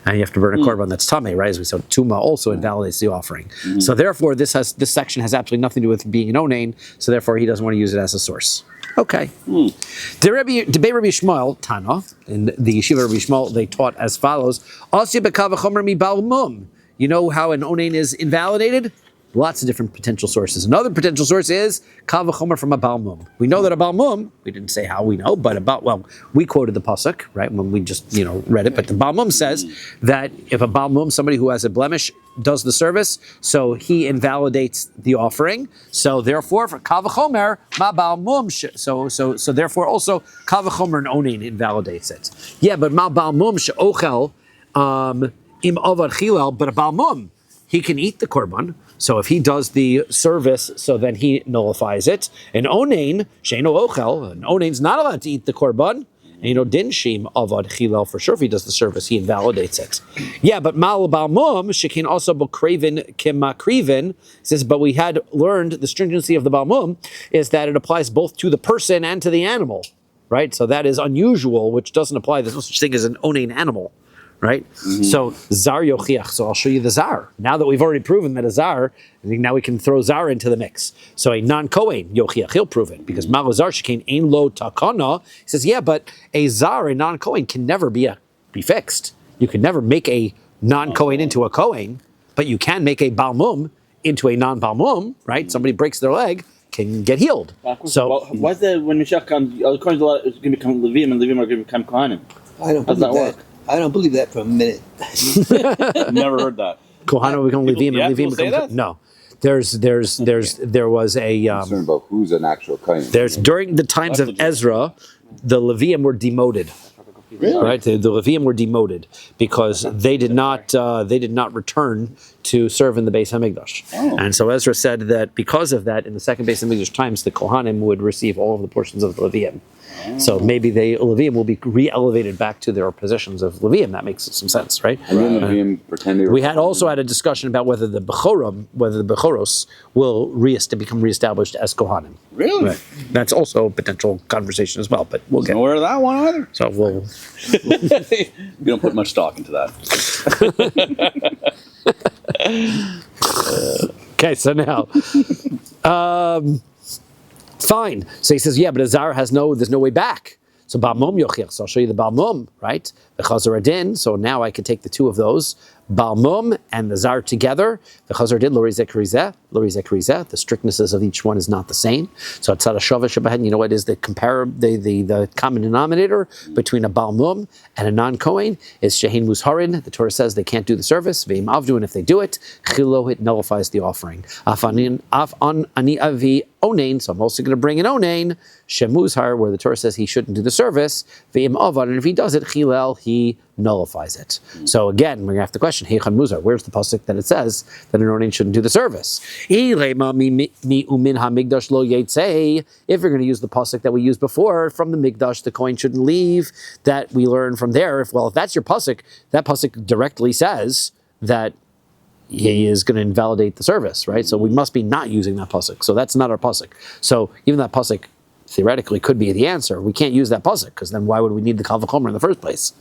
And you have to burn a korban that's tamei, right? As we said, tuma also invalidates the offering. So therefore, this section has absolutely nothing to do with being an onain. So therefore, he doesn't want to use it as a source. Okay. Debate Rabbi Shmuel Tana in the yeshiva Rabbi Shmuel, they taught as follows: Asya b'kav v'chomer mi bal mum. You know how an onain is invalidated? Lots of different potential sources. Another potential source is kav v'chomer from a bal mum. We know that a bal mum, we didn't say how we know, but we quoted the pasuk, right, when we just read it. But the bal mum says that if a bal mum, somebody who has a blemish, does the service, so he invalidates the offering. So therefore, for kav v'chomer ma bal mum, so therefore also kav v'chomer and onain invalidates it. Yeah, but ma bal mum she'ochel im avad chilel, but a bal mum, he can eat the korban. So if he does the service, so then he nullifies it. An onain, sheino ochel, an onain's not allowed to eat the korban. And din shim avad chilel, for sure if he does the service, he invalidates it. Yeah, but mal bal mum, shekin also b'krevin kimakrivin, says, but we had learned the stringency of the bal mum is that it applies both to the person and to the animal, right? So that is unusual, which doesn't apply. There's no such thing as an onain animal. Right? So zar yochiach. So I'll show you the zar. Now that we've already proven that a zar, I think now we can throw zar into the mix. So a non-kohen yochiach, he'll prove it because malo zar shekain ein lo takana. He says, yeah, but a zar, a non-kohen, can never be fixed. You can never make a non-kohen into a kohen, but you can make a balmum into a non-balmum. Right? Somebody breaks their leg, can get healed. So why is there when Mashiach comes, according to the law, it's going to become Levim and Levim are going to become Kohanim? I don't How does believe that that. work? I don't believe that for a minute. I've never heard that. Kohanim become Levim and Levim say become that? no. There was a concerned about who's an actual Kohen. there's during the times of Ezra, the Levium were demoted. Really? Right, the Levium were demoted because they did not return to serve in the Beis Hamikdash, and so Ezra said that because of that, in the second Beis Hamikdash times, the Kohanim would receive all of the portions of the Levium. So maybe the Levium will be re-elevated back to their positions of Levium. That makes some sense, right? And then Levim pretend they were We had also had a discussion about whether the Bechoros will become reestablished as Kohanim. Really? Right. That's also a potential conversation as well, but we'll get. Not aware of that one either. So we'll. We don't put much stock into that. Okay, so now, fine. So he says, yeah, but a zar there's no way back. So Balmum Yochir. So I'll show you the Balmum, right? The Chazar Adin. So now I can take the two of those. Balmum and the Zar together. The Chazar did Lori Zekrizeh. The strictnesses of each one is not the same. So Tzad Shava Shabahen, you know what is the common denominator between a Balmum and a non-Kohen is Shehin Musharin. The Torah says they can't do the service. Ve'im Avdu, and if they do it, Chilo, it nullifies the offering. Af ani avi onain, so I'm also going to bring an onain, Shemuzhar, where the Torah says he shouldn't do the service. Ve'im avad, and if he does it, Chilel, he nullifies it. So again, we're going to have the question, Heichan Muzar, where's the pasuk that it says that an onain shouldn't do the service? If you're going to use the pasuk that we used before, from the Mikdash, the coin shouldn't leave, that we learn from there, if that's your pasuk, that pasuk directly says that he is going to invalidate the service, right? So we must be not using that pasuk. So that's not our pasuk. So even that pasuk theoretically could be the answer. We can't use that pasuk because then why would we need the Kal V'chomer in the first place?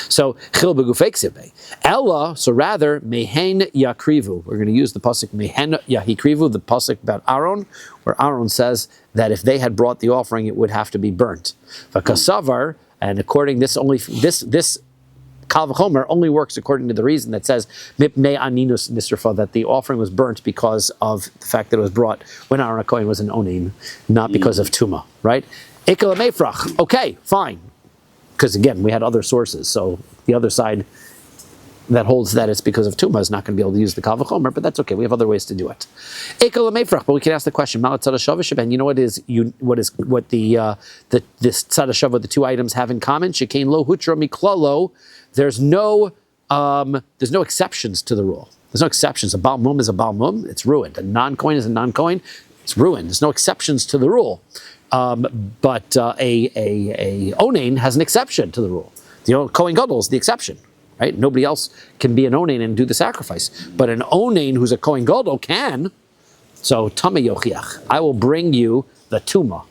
So chil begufeksibe. Ella. So rather mehen yakrivu. We're going to use the pasuk mehen yahikrivu, the pasuk about Aaron, where Aaron says that if they had brought the offering, it would have to be burnt. V'kasavar, and according this Kal V'chomer only works according to the reason that says Mipnei Aninus Nisrafa, that the offering was burnt because of the fact that it was brought when Aaron HaKohen was an onim, not because of Tuma, right? Ikel Meifrach, okay, fine. Because again, we had other sources, so the other side that holds that it's because of Tuma is not going to be able to use the Kal V'chomer, but that's okay, we have other ways to do it. Ikel Meifrach, but we can ask the question, Malat Tzad HaShavah, and you know what the this Tzad HaShavah, the two items have in common? Shekain Lo Hutra Miklalo. There's no exceptions to the rule. There's no exceptions. A Baal Mum is a Baal Mum. It's ruined. A non-coin is a non-coin. It's ruined. There's no exceptions to the rule. But a Onain has an exception to the rule. The Kohen Gadol is the exception, right? Nobody else can be an Onain and do the sacrifice. But an Onain who's a Kohen Gadol can. So Tama Yochiach, I will bring you the Tuma.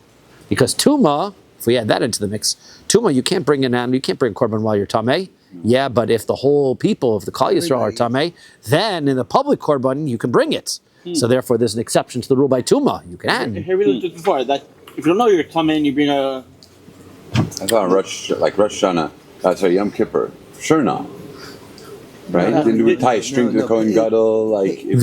Because Tuma, if we add that into the mix, Tuma, you can't bring you can't bring Korban while you're Tameh. Yeah, but if the whole people of the Kahal Yisrael are Tameh, then in the public Korban, you can bring it. So therefore, there's an exception to the rule by Tuma. You can. Here we looked at before that if you don't know you're Tameh and you bring a... I thought Rosh Hashanah, Yom Kippur, sure not. Right? Didn't we tie a string to the Kohen Gadol? Like He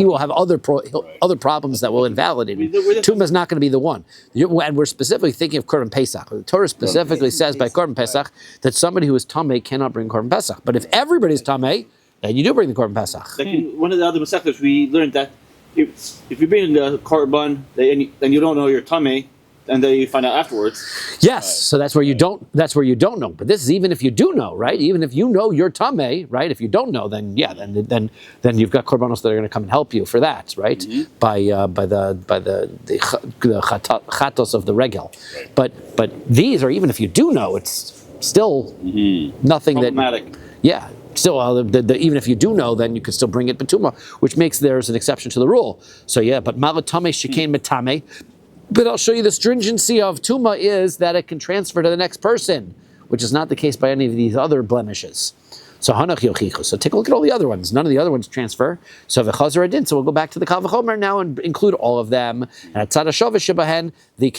will have other problems that will invalidate him. Tumah is not going to be the one. And we're specifically thinking of Korban Pesach. The Torah specifically says by Korban Pesach that somebody who is Tameh cannot bring Korban Pesach. But if everybody's Tameh, then you do bring the Korban Pesach. Like in one of the other Masechtas, we learned that if you bring the Korban and you don't know you're Tameh, and then you find out afterwards. Yes, so that's where you don't. That's where you don't know. But this is even if you do know, right? Even if you know you're tameh, right? If you don't know, then then you've got korbanos that are going to come and help you for that, right? Mm-hmm. By the chatos of the regel. Right. But these are even if you do know, it's still nothing problematic. Yeah. Still, even if you do know, then you could still bring it betuma, which makes there's an exception to the rule. So yeah, but malatame shekain metame. But I'll show you the stringency of Tuma is that it can transfer to the next person, which is not the case by any of these other blemishes. So Hanach Yochichu. So take a look at all the other ones. None of the other ones transfer. So V'chazar Adin. So we'll go back to the Kal V'chomer now and include all of them. And at Tzad HaShavah Shebahen, the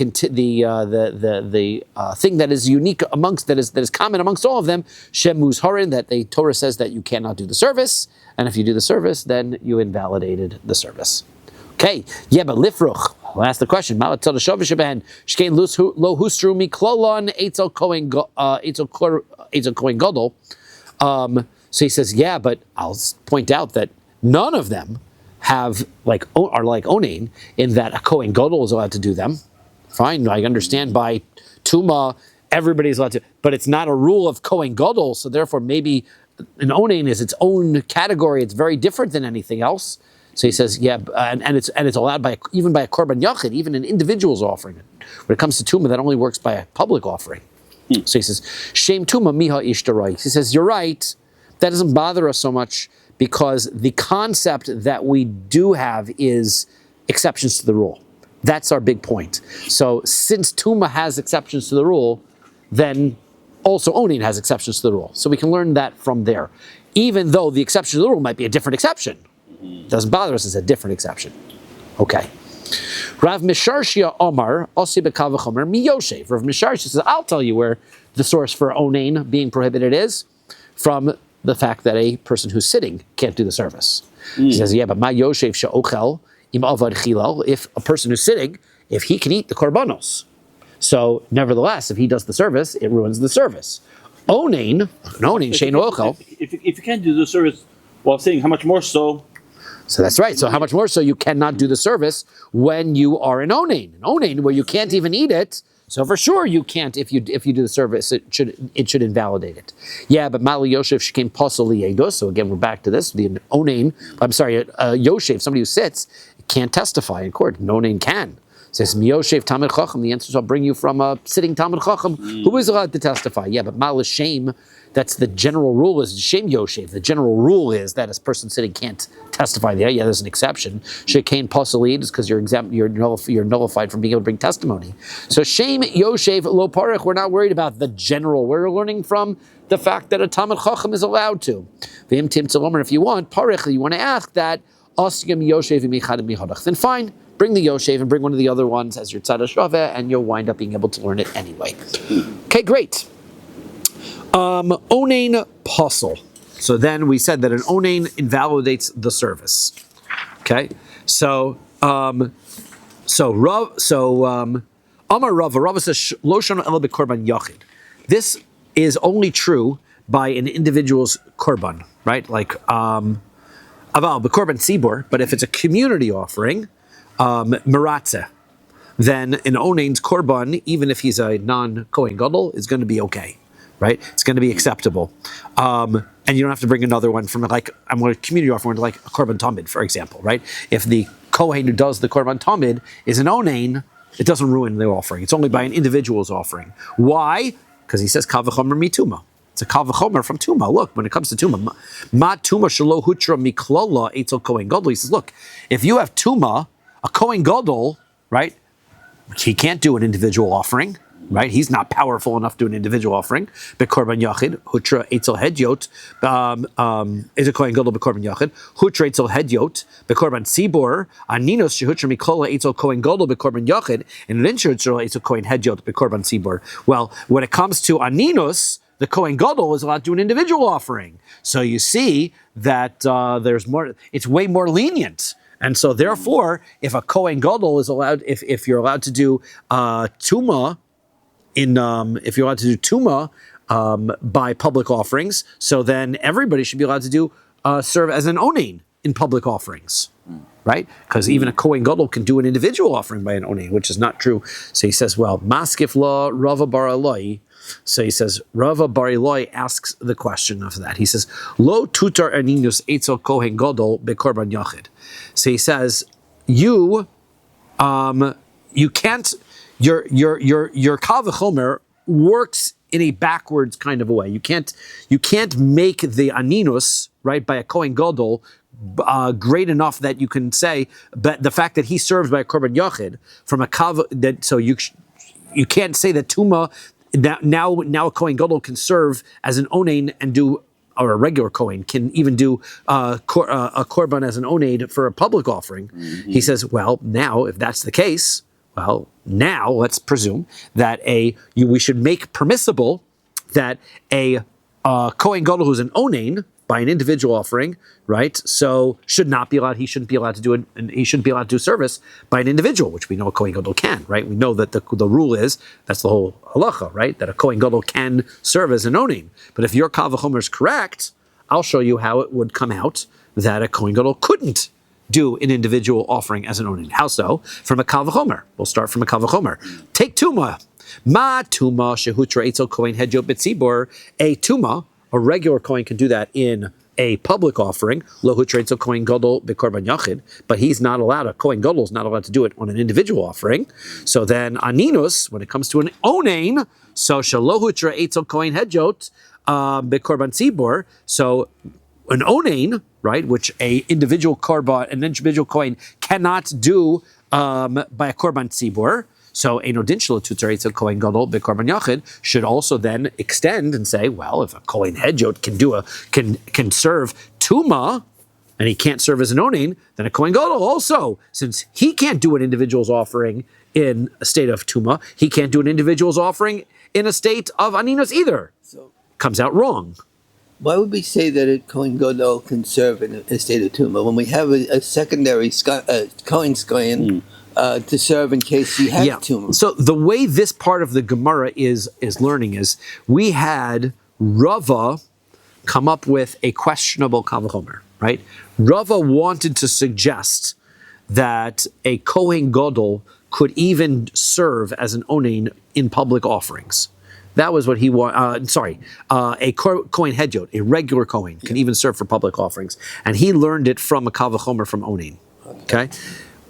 thing that is unique that is common amongst all of them, Shem Muzharin, that the Torah says that you cannot do the service, and if you do the service, then you invalidated the service. Okay, yeah, but Lifruch. We'll ask the question. So he says, yeah, but I'll point out that none of them are like Onain in that a Kohen Gadol is allowed to do them. Fine, I understand by Tuma, everybody's allowed to, but it's not a rule of Kohen Gadol, so therefore maybe an Onain is its own category. It's very different than anything else. So he says, yeah, and it's allowed even by a korban yachid, even an individual's offering it. When it comes to tuma, that only works by a public offering. So he says, Shem tuma miha ishtarai. He says, you're right. That doesn't bother us so much because the concept that we do have is exceptions to the rule. That's our big point. So since tuma has exceptions to the rule, then also onin has exceptions to the rule. So we can learn that from there, even though the exception to the rule might be a different exception. Doesn't bother us, it's a different exception. Okay. Rav Misharshia Omar, Osi B'Kal V'chomer Miyoshev. Rav Misharshia says, I'll tell you where the source for onain being prohibited is from the fact that a person who's sitting can't do the service. He says, yeah, but ma yoshev she'ochel im avad chilal, if a person who's sitting, if he can eat the korbanos. So, nevertheless, if he does the service, it ruins the service. Onain shein ochel. If you can't do the service while sitting, how much more so? So that's right. So how much more so you cannot do the service when you are in onain? In onain, where you can't even eat it. So for sure you can't if you do the service. It should invalidate it. Yeah, but Mali Yoshev came possibly yedos. So again, we're back to this. The onain. I'm sorry, Yoshev, somebody who sits, can't testify in court. An onain can. Says Miyoshev Talmid Chacham. The answer is I'll bring you from a sitting Talmid Chacham who is allowed to testify. Yeah, but Mal is shame. That's the general rule. Is shame Yoshev. The general rule is that a person sitting can't testify there. Yeah, there's an exception. Shekain Pasalid is because you're nullified from being able to bring testimony. So shame Yoshev Lo Parech. We're not worried about the general. We're learning from the fact that a Talmid Chacham is allowed to. V'im Tim Tzalomer. If you want Parech, you want to ask that Asyam Yoshev Michad Mihadach. Then fine. Bring the Yoshev and bring one of the other ones as your tzad hashraveh, and you'll wind up being able to learn it anyway. Okay, great. Onain posel. So then we said that an onain invalidates the service. Okay, Amar Rav says lo shana ela bekorban yachid. This is only true by an individual's korban, right? Like aval bekorban tzibur, but if it's a community offering. Meratzeh, then an onain's korban, even if he's a non-Kohen Gadol, is going to be okay, right? It's going to be acceptable. And you don't have to bring another one from like, I'm going to community offering like a korban tamid, for example, right? If the Kohen who does the korban tamid is an onain, it doesn't ruin the offering. It's only by an individual's offering. Why? Because he says kal v'chomer mituma. It's a kal v'chomer from Tuma. Look, when it comes to Tuma, ma Tuma shelo hutra miklola etzel Kohen Gadol. He says, look, if you have Tuma, a Kohen Gadol, right? He can't do an individual offering, right? He's not powerful enough to do an individual offering. Bekorban yachid, hutra etzel hedyot, is a Kohen Gadol bekorban yachid. Hutra etzel hedyot, bekorban tzibor, aninos shehutra miklola etzel Kohen Gadol bekorban yachid, and lincher etzel Kohen hedyot bekorban tzibor. Well, when it comes to aninos, the Kohen Gadol is allowed to do an individual offering. So you see that there's more. It's way more lenient. And so, therefore, if a Kohen Gadol is allowed, if you're allowed to do tuma if you're allowed to do tuma by public offerings, so then everybody should be allowed to do serve as an onain in public offerings, right? Because even a Kohen Gadol can do an individual offering by an onain, which is not true. So he says, well, maskif la Rava bar Eloi. So he says, Rava bar Eloi asks the question of that. He says, lo tutar aninus etzel Kohen Gadol bekorban yachid. So he says, you can't. Your kal v'chomer works in a backwards kind of a way. You can't make the aninus, right, by a Kohen Gadol great enough that you can say, but the fact that he serves by a korban yachid from a kav, that so you can't say that tuma. Now a Kohen Gadol can serve as an onain and do, or a regular Kohen can even do a korban as an onain for a public offering. Mm-hmm. He says, well, now if that's the case, well, now let's presume that we should make permissible that a Kohen Gadol who's an onain by an individual offering, right? So should not be allowed. He shouldn't be allowed to do it, and he shouldn't be allowed to do service by an individual, which we know a Kohen Gadol can, right? We know that the rule is that's the whole halacha, right? That a Kohen Gadol can serve as an onain. But if your kal v'chomer is correct, I'll show you how it would come out that a Kohen Gadol couldn't do an individual offering as an onain. How so? From a kal v'chomer. We'll start from a kal v'chomer. Take tuma. Ma tuma shehutra etzel Kohen hedyot betzibor. A tuma. A regular Kohen can do that in a public offering, lo hutraitzel Kohen Gadol bekorban yachid, but he's not allowed, a Kohen Gadol is not allowed to do it on an individual offering. So then aninus, when it comes to an onain, so shalo hutraitzel Kohen hedyot bekorban tzibor, so an onain, right, which an individual Kohen cannot do by a korban tzibor. So Eino din shelo tutar etzel Kohen Gadol bekorban yachid should also then extend and say, well, if a Kohen hedyot can serve tuma, and he can't serve as an onain, then a Kohen Gadol also, since he can't do an individual's offering in a state of tuma, he can't do an individual's offering in a state of aninus either. So comes out wrong. Why would we say that a Kohen Gadol can serve in a state of tumah when we have a secondary Kohen Skoyan to serve in case you have tumah? So the way this part of the Gemara is learning is we had Rava come up with a questionable Kal V'chomer, right? Rava wanted to suggest that a Kohen Gadol could even serve as an onain in public offerings. That was what he wanted. A Kohen Hedyot, a regular Kohen, can even serve for public offerings. And he learned it from a Kal V'chomer from onain. Okay?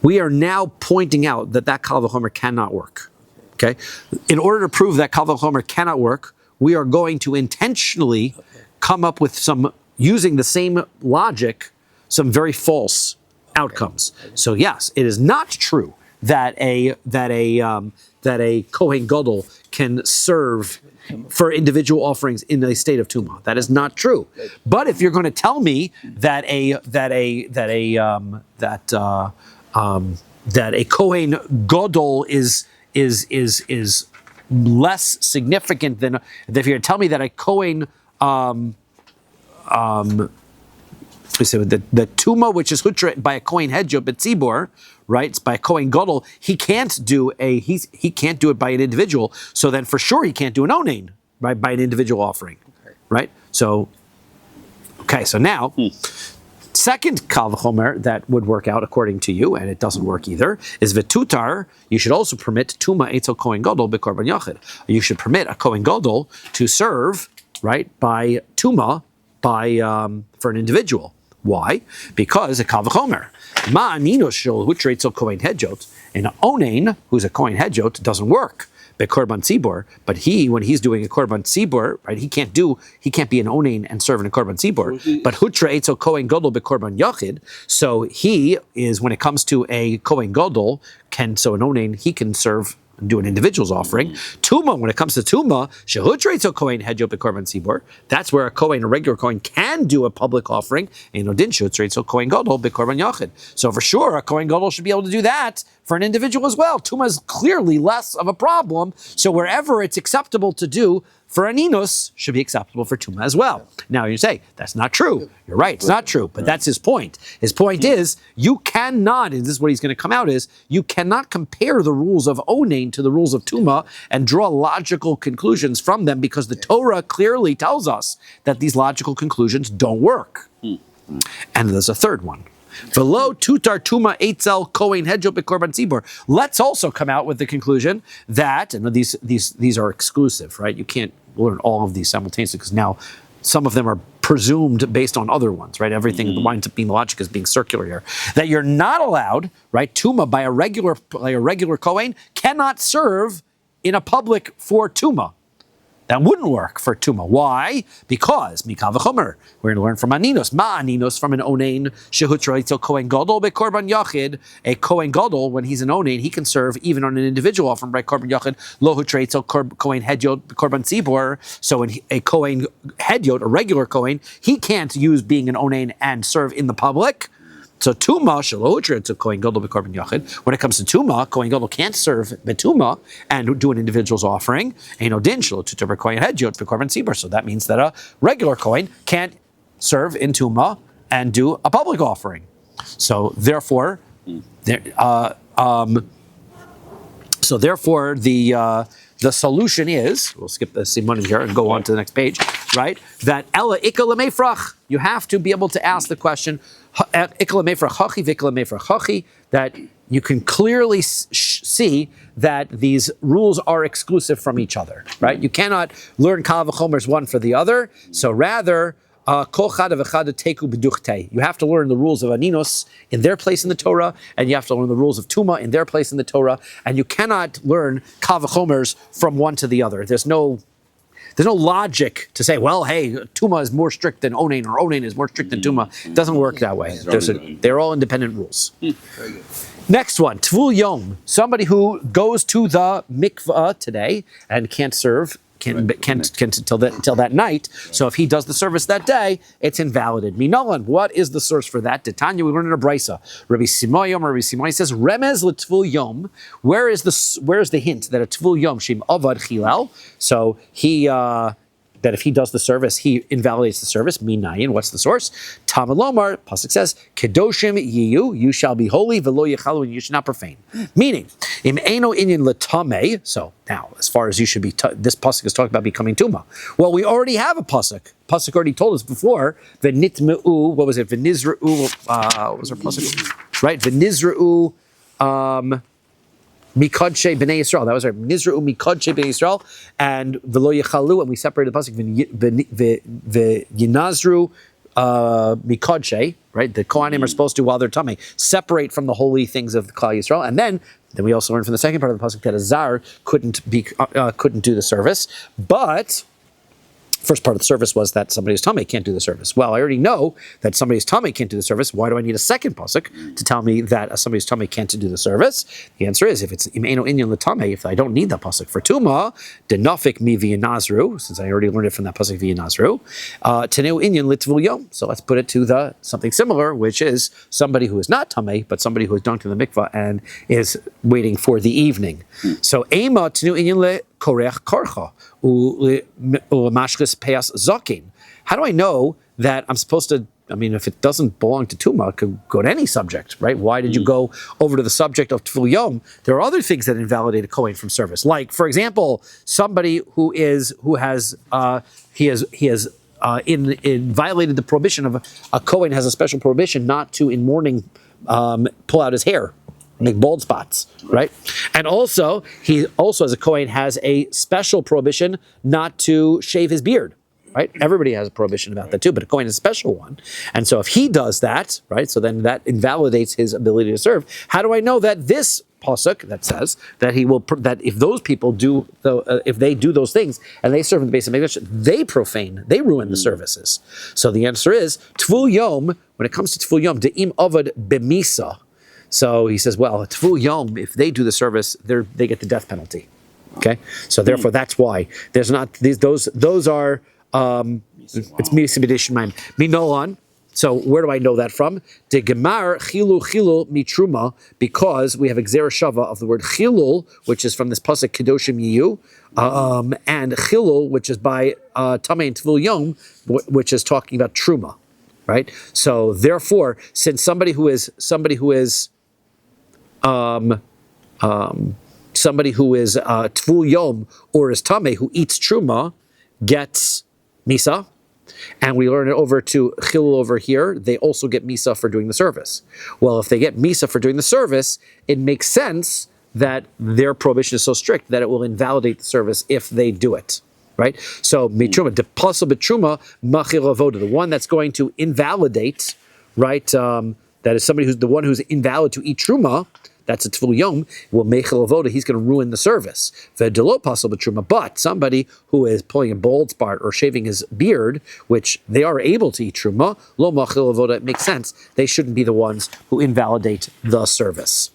We are now pointing out that Kal V'chomer cannot work. Okay? In order to prove that Kal V'chomer cannot work, we are going to intentionally come up with using the same logic, some very false outcomes. So yes, it is not true that a Kohen Gadol can serve for individual offerings in a state of tumah. That is not true. But if you're going to tell me that a Kohen Gadol is less significant than if you're going to tell me that a Kohen we say the tuma, which is hutra by a Kohen Hedyot betzibor, right? It's by a Kohen Gadol. He can't do it by an individual. So then, for sure, he can't do an onain, right, by an individual offering, right? So, so now, second Kal V'chomer that would work out according to you, and it doesn't work either, is v'tutar. You should also permit tuma etzel Kohen Gadol b'korban yachid. You should permit a Kohen Gadol to serve, right, by tuma for an individual. Why? Because a Kal V'chomer. Ma'aninos shel hutreitzel Kohen Hedyot. An onain, who's a Kohen Hedyot, doesn't work. Bekorban tzibor, but when he's doing a korban tzibor, right, he can't be an onain and serve in a korban tzibor. But hutra etzel Kohen Gadol bekorban yachid. So he is, when it comes to a Kohen Gadol, an onain, he can serve and do an individual's offering. Tuma, when it comes to tuma, shehutra etzel Kohen Hedyot bekorban tzibor. That's where a regular Kohen, can do a public offering. And odin shehutra etzel Kohen Gadol bekorban yachid. So for sure, a Kohen Gadol should be able to do that for an individual as well. Tuma is clearly less of a problem. So wherever it's acceptable to do for an inus, should be acceptable for tuma as well. Now you say, that's not true. You're right, it's not true, but that's his point. His point is, you cannot, and this is what he's going to come out is, you cannot compare the rules of onain to the rules of tuma and draw logical conclusions from them, because the Torah clearly tells us that these logical conclusions don't work. And there's a third one. V'lo tutar tuma etzel Kohen Hedyot bekorban tzibor. Let's also come out with the conclusion that, and these are exclusive, right? You can't learn all of these simultaneously, because now some of them are presumed based on other ones, right? Everything winds up being, the logic is being circular here. That you're not allowed, right? Tuma by a regular Kohen cannot serve in a public for tuma. That wouldn't work for tuma. Why? Because Kal V'chomer. We're going to learn from aninos. Aninos from an onain shehutra etzel Kohen Gadol bekorban yachid. A Kohen Gadol, when he's an onain, he can serve even on an individual offering by korban yachid. Lo hutra etzel Kohen Hedyot bekorban tzibor. So when a Kohen Hedyot, a regular Kohen, he can't use being an onain and serve in the public. So tuma shelo hutra etzel Kohen Gadol bekorban yachid. When it comes to tuma, Kohen Gadol can't serve betuma and do an individual's offering. Eino din shelo tutar Kohen Hedyot bekorban tzibor. So that means that a regular Kohen can't serve in tuma and do a public offering. So therefore, the solution is, we'll skip the simanim here and go on to the next page, right? That ella ikka lemefrach. You have to be able to ask the question, that you can clearly see that these rules are exclusive from each other, right? You cannot learn Kal V'chomer's one for the other. So rather, you have to learn the rules of aninos in their place in the Torah, and you have to learn the rules of tuma in their place in the Torah, and you cannot learn Kal V'chomer's from one to the other. There's no logic to say, well, hey, tuma is more strict than onain, or onain is more strict than tuma. It doesn't work that way. They're all independent rules. Next one, Tvul Yom. Somebody who goes to the mikvah today and can't serve, until that night. So if he does the service that day, it's invalidated. Minolan, what is the source for that? Tanya, we learn in a brisa. Rabbi Simon says, Remez l'tvul yom. Where is the hint that a tvul yom shem avad chilal? So he that if he does the service, he invalidates the service. Minayin, what's the source? Talmud Lomar, pasuk says, Kedoshim yiyu, you shall be holy, velo yechalu, and you should not profane. Meaning, im eno inyan letame. So now, as far as you should be, this pasuk is talking about becoming tuma. Well, we already have a pasuk. Pasuk already told us before. V'nitmeu, what was it? V'nizra'u, what was our pasuk? Right, v'nizra'u. Mikadshe b'nei Yisrael. That was right. Nizra'u mikadshe b'nei Yisrael, and v'lo yechalu, and we separated the pasuk v'yinazru mikadshe. Right, the Kohanim are supposed to, while they're tummy, separate from the holy things of Kahal Yisrael, and then we also learned from the second part of the pasuk that a zar couldn't do the service, but. First part of the service was that somebody's tummy can't do the service. Well, I already know that somebody's tummy can't do the service. Why do I need a second pasuk to tell me that somebody's tummy can't do the service? The answer is, if it's imeno inyan l'tamei, if I don't need that pasuk for tuma, denafik mi v'yanazru, since I already learned it from that pasuk v'yanazru, teneu inyan litvul yom. So let's put it to something similar, which is somebody who is not tummy, but somebody who is dunked in the mikvah and is waiting for the evening. So ema teneu inyan le korech karcha. How do I know that I'm supposed to, if it doesn't belong to Tuma, it could go to any subject, right? Why did you go over to the subject of Tful Yom? There are other things that invalidate a Kohen from service. Like, for example, somebody who has violated the prohibition of a Kohen has a special prohibition not to, in mourning, pull out his hair. Make bald spots, right? And also, he also as a Kohen has a special prohibition not to shave his beard, right? Everybody has a prohibition about that too, but a Kohen is a special one. And so if he does that, right, so then that invalidates his ability to serve. How do I know that this pasuk that says that that if those people do, if they do those things and they serve in the base of Mikdash, they profane, they ruin the services. So the answer is, Tvul Yom, when it comes to Tvul Yom, De'im Avad B'misa. So he says, well, Tvul Yom, if they do the service, they get the death penalty. Okay, so therefore that's why there's not those are it's Misa B'Dishmaim Minolan. So where do I know that from? De Gemar Chilu Mitruma, because we have Xera Shava of the word Chilul, which is from this pasuk Kedoshim Yiyu, and Chilul, which is by Tamei and Tvul Yom, which is talking about Truma, right? So therefore, since somebody who is Tvul Yom or is Tameh who eats Truma gets Misa, and we learn it over to Chilul over here, they also get Misa for doing the service. Well, if they get Misa for doing the service, it makes sense that their prohibition is so strict that it will invalidate the service if they do it. Right? So, Mitruma, the possible Truma, Machil Avoda, the one that's going to invalidate, right? That is somebody who's the one who's invalid to eat Truma, that's a Tvul Yom, will Mechel Avoda, he's going to ruin the service. V'delo possible Truma, but somebody who is pulling a bald spot or shaving his beard, which they are able to eat Truma, Lo Machil Avoda, it makes sense, they shouldn't be the ones who invalidate the service.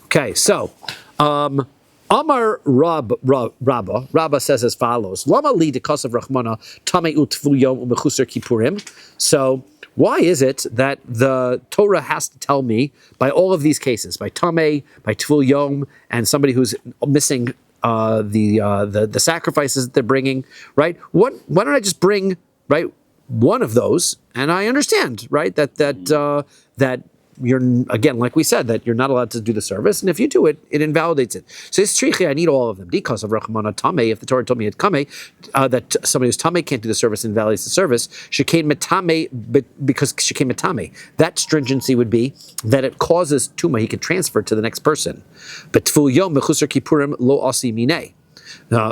Okay, so, Amar Rabba says as follows: Lama li dekas of Rachmana tamei u'tvul yom u'mechusar kippurim. So why is it that the Torah has to tell me by all of these cases, by tamei, by tvul yom, and somebody who's missing the sacrifices that they're bringing, right? Why don't I just bring one of those, and I understand, right, that you're, again, like we said, that you're not allowed to do the service, and if you do it, it invalidates it. So it's trichi, I need all of them. Because of Rachmana Tameh, if the Torah told me at Kameh, that somebody who's Tameh can't do the service, invalidates the service, Shekain Metame, because Shekain Metame, that stringency would be that it causes Tuma, he can transfer to the next person. But Tvul Yom Mechusar Kippurim Lo Asi Mineh.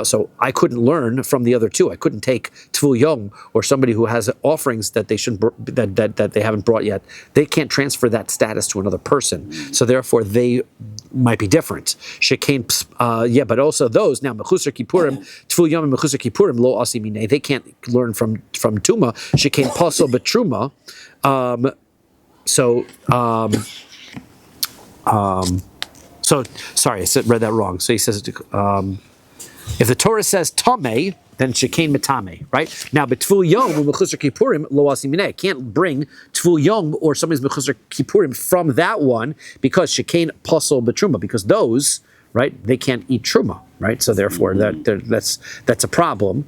So I couldn't learn from the other two. I couldn't take Tvul Yom or somebody who has offerings that they shouldn't that they haven't brought yet. They can't transfer that status to another person. So therefore, they might be different. Shekain, but also those now Mechusar Kippurim, Tvul Yom and Mechusar Kippurim Lo Asi Mineh. They can't learn from Tuma. Shekain Pasol Betruma. So sorry, I read that wrong. So he says. If the Torah says Tameh, then Shekain Metame, right? Now, but Tvul Yom or Mechusar Kippurim Lo Asi Mineh. I can't bring Tvul Yom or somebody's Mechusar Kippurim from that one because Shekain Pasol Betruma, because those, right, they can't eat Truma, right? So therefore, that's a problem.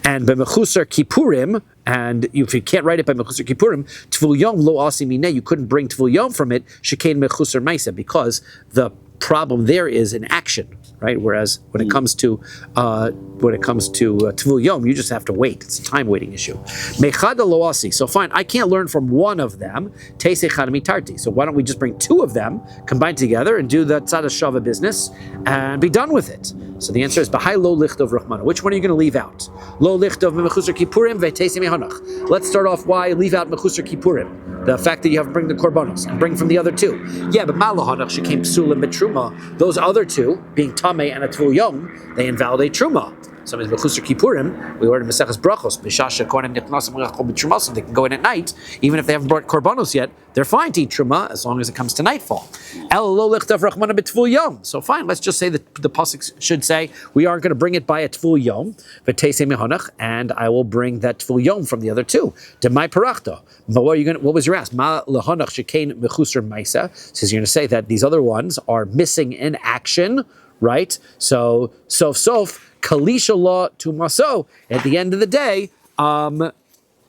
And by Mechusar Kippurim, and if you can't write it by Mechusar Kippurim, Tvul Yom lo asi mineh, you couldn't bring Tvul Yom from it, Shekain Mechusar Maisa, because the problem there is an action, right? Whereas when it comes to Tvul Yom, you just have to wait. It's a time waiting issue. Mechada lo asi. So fine, I can't learn from one of them. Teisei chad mitarti. So why don't we just bring two of them, combine together, and do the tzad shava business and be done with it? So the answer is Bahai lo lichtov rachmana. Which one are you going to leave out? Lo lichtov mechusar kippurim ve'teisei mehonach. Let's start off why leave out mechusar kippurim. The fact that you have to bring the korbanos and bring from the other two. Yeah, but malahonach she came psulim betruma. Those other two, being tamei and a tvul yom, they invalidate truma. So in Mechusar Kippurim, we ordered Maseches Brachos, B'shasha Kohanim Nichnasim L'Chol B'Trumasim. They can go in at night, even if they haven't brought korbanos yet. They're fine to eat truma as long as it comes to nightfall. El lo lichtav rachmana b'tvul yom. So fine, let's just say that the pasuk should say we aren't going to bring it by a tvul yom, v'teisei mehonach, and I will bring that tvul yom from the other two. Demai parachta. But what was your ask? Ma lehonach shekain mechusar ma'isa. Says you're going to say that these other ones are missing in action, right? So sof. Kalisha law to maso. At the end of the day, right?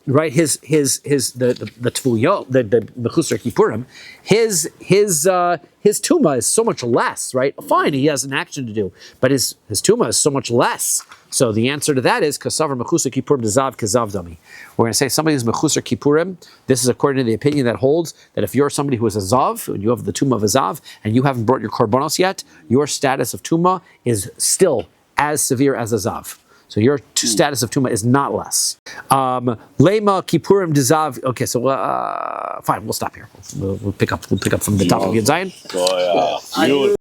The tvul yom, the mechusar kippurim, his tuma is so much less, right? Fine, he has an action to do, but his tuma is so much less. So the answer to that is kasavar mechusar kippurim dezav kazav dami. We're going to say somebody who's mechusar kippurim. This is according to the opinion that holds that if you're somebody who is a zav and you have the tuma of a zav and you haven't brought your korbanos yet, your status of tuma is still as severe as a zav. So your status of tuma is not less. Lema kippurim dezav. Okay, so fine, we'll stop here. We'll pick up from the top of Yud Zayin. Oh, yeah.